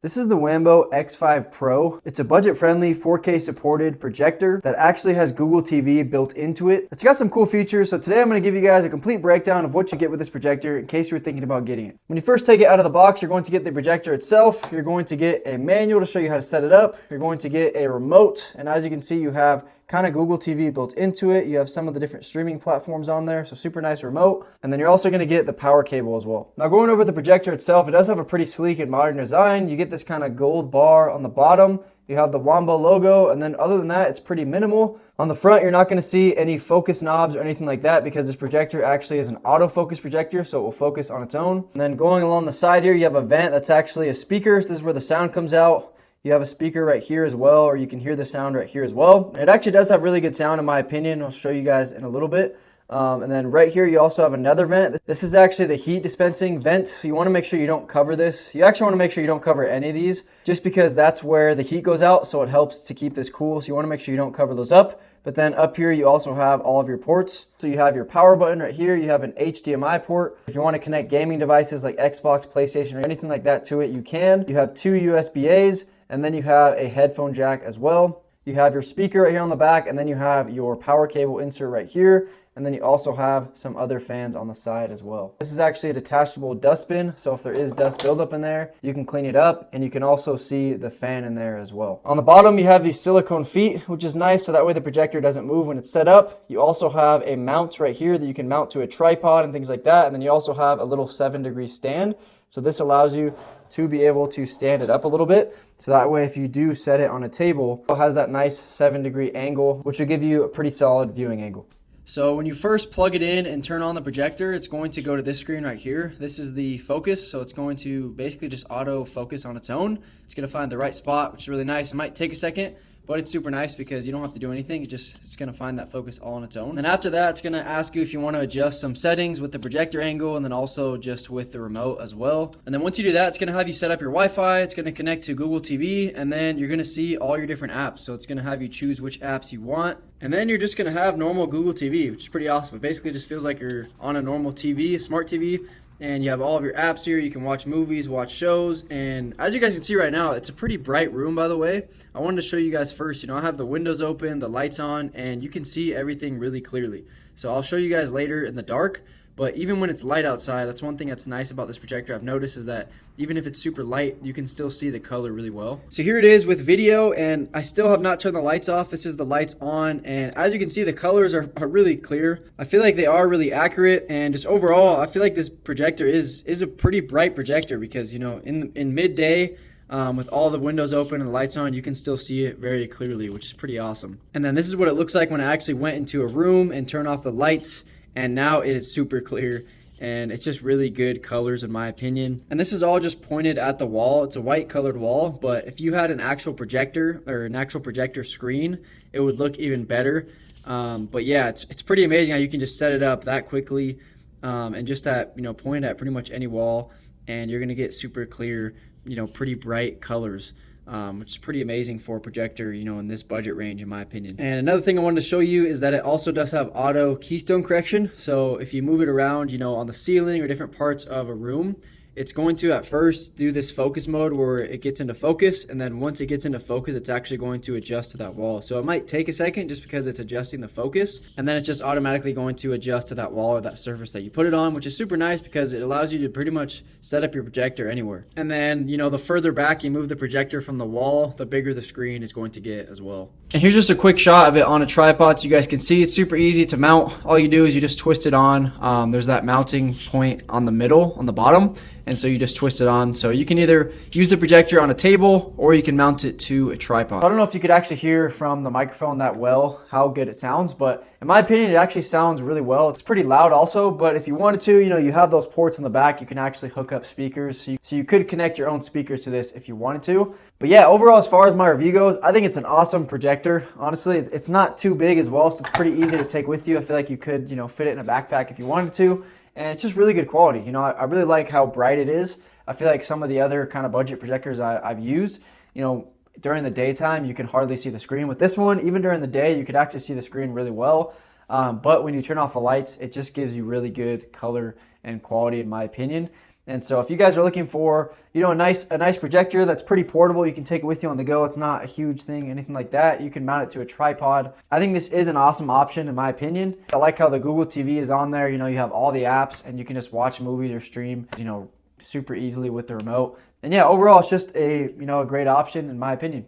This is the Wanbo X5 Pro. It's a budget-friendly 4K supported projector that actually has Google TV built into it. It's got some cool features, so today I'm going to give you guys a complete breakdown of what you get with this projector in case you're thinking about getting it. When you first take it out of the box, you're going to get the projector itself. You're going to get a manual to show you how to set it up. You're going to get a remote, and as you can see, you have kind of Google TV built into it. You have some of the different streaming platforms on there, so super nice remote. And then you're also going to get the power cable as well. Now going over the projector itself, it does have a pretty sleek and modern design. You get this kind of gold bar on the bottom. You have the Wanbo logo, and then other than that, it's pretty minimal. On the front, you're not going to see any focus knobs or anything like that because this projector actually is an autofocus projector, so it will focus on its own. And then going along the side here, you have a vent that's actually a speaker. So this is where the sound comes out. You have a speaker right here as well, or you can hear the sound right here as well. It actually does have really good sound in my opinion. I'll show you guys in a little bit. And then right here, you also have another vent. This is actually the heat dispensing vent. So you want to make sure you don't cover this. You actually want to make sure you don't cover any of these just because that's where the heat goes out. So it helps to keep this cool. So you want to make sure you don't cover those up. But then up here, you also have all of your ports. So you have your power button right here. You have an HDMI port. If you want to connect gaming devices like Xbox, PlayStation, or anything like that to it, you can. You have two USB-As. And then you have a headphone jack as well. You have your speaker right here on the back, and then you have your power cable insert right here. And then you also have some other fans on the side as well. This is actually a detachable dustbin, so if there is dust buildup in there, you can clean it up, and you can also see the fan in there as well. On the bottom, you have these silicone feet, which is nice, so that way the projector doesn't move when it's set up. You also have a mount right here that you can mount to a tripod and things like that, and then you also have a little 7-degree stand. So this allows you to be able to stand it up a little bit. So that way, if you do set it on a table, it has that nice 7-degree angle, which will give you a pretty solid viewing angle. So when you first plug it in and turn on the projector, it's going to go to this screen right here. This is the focus, so it's going to basically just auto focus on its own. It's going to find the right spot, which is really nice. It might take a second, but it's super nice because you don't have to do anything. It's going to find that focus all on its own. And after that, it's going to ask you if you want to adjust some settings with the projector angle and then also just with the remote as well. And then once you do that, it's going to have you set up your Wi-Fi. It's going to connect to Google TV, and then you're going to see all your different apps. So it's going to have you choose which apps you want. And then you're just going to have normal Google TV, which is pretty awesome. It basically just feels like you're on a normal TV, a smart TV. And you have all of your apps here. You can watch movies, watch shows, and as you guys can see right now, it's a pretty bright room, by the way. I wanted to show you guys first, I have the windows open, the lights on, and you can see everything really clearly. So I'll show you guys later in the dark, but even when it's light outside, that's one thing that's nice about this projector I've noticed is that even if it's super light, you can still see the color really well. So here it is with video, and I still have not turned the lights off. This is the lights on, and as you can see, the colors are really clear. I feel like they are really accurate, and just overall, I feel like this projector is a pretty bright projector because, in midday, with all the windows open and the lights on, you can still see it very clearly, which is pretty awesome. And then this is what it looks like when I actually went into a room and turned off the lights. And now it is super clear, and it's just really good colors in my opinion. And this is all just pointed at the wall. It's a white colored wall, but if you had an actual projector or an actual projector screen, it would look even better. But yeah, it's pretty amazing how you can just set it up that quickly and just point at pretty much any wall, and you're gonna get super clear, pretty bright colors. Which is pretty amazing for a projector, in this budget range, in my opinion. And another thing I wanted to show you is that it also does have auto-keystone correction. So if you move it around, on the ceiling or different parts of a room, it's going to at first do this focus mode where it gets into focus, and then once it gets into focus, it's actually going to adjust to that wall. So it might take a second just because it's adjusting the focus, and then it's just automatically going to adjust to that wall or that surface that you put it on, which is super nice because it allows you to pretty much set up your projector anywhere. And then, the further back you move the projector from the wall, the bigger the screen is going to get as well. And here's just a quick shot of it on a tripod so you guys can see. It's super easy to mount. All you do is you just twist it on. There's that mounting point on the middle, on the bottom. And so you just twist it on. So you can either use the projector on a table or you can mount it to a tripod. I don't know if you could actually hear from the microphone that well how good it sounds, but in my opinion, it actually sounds really well. It's pretty loud also, but if you wanted to, you have those ports in the back, you can actually hook up speakers. So you could connect your own speakers to this if you wanted to. But yeah, overall, as far as my review goes, I think it's an awesome projector. Honestly, it's not too big as well, so it's pretty easy to take with you. I feel like you could, fit it in a backpack if you wanted to. And it's just really good quality. I really like how bright it is. I feel like some of the other kind of budget projectors I've used, during the daytime, you can hardly see the screen. With this one, even during the day, you could actually see the screen really well. But when you turn off the lights, it just gives you really good color and quality, in my opinion. And so if you guys are looking for, you know, a nice projector that's pretty portable, you can take it with you on the go. It's not a huge thing, anything like that. You can mount it to a tripod. I think this is an awesome option in my opinion. I like how the Google TV is on there. You know, you have all the apps and you can just watch movies or stream, you know, super easily with the remote. And yeah, overall, it's just a, you know, a great option in my opinion.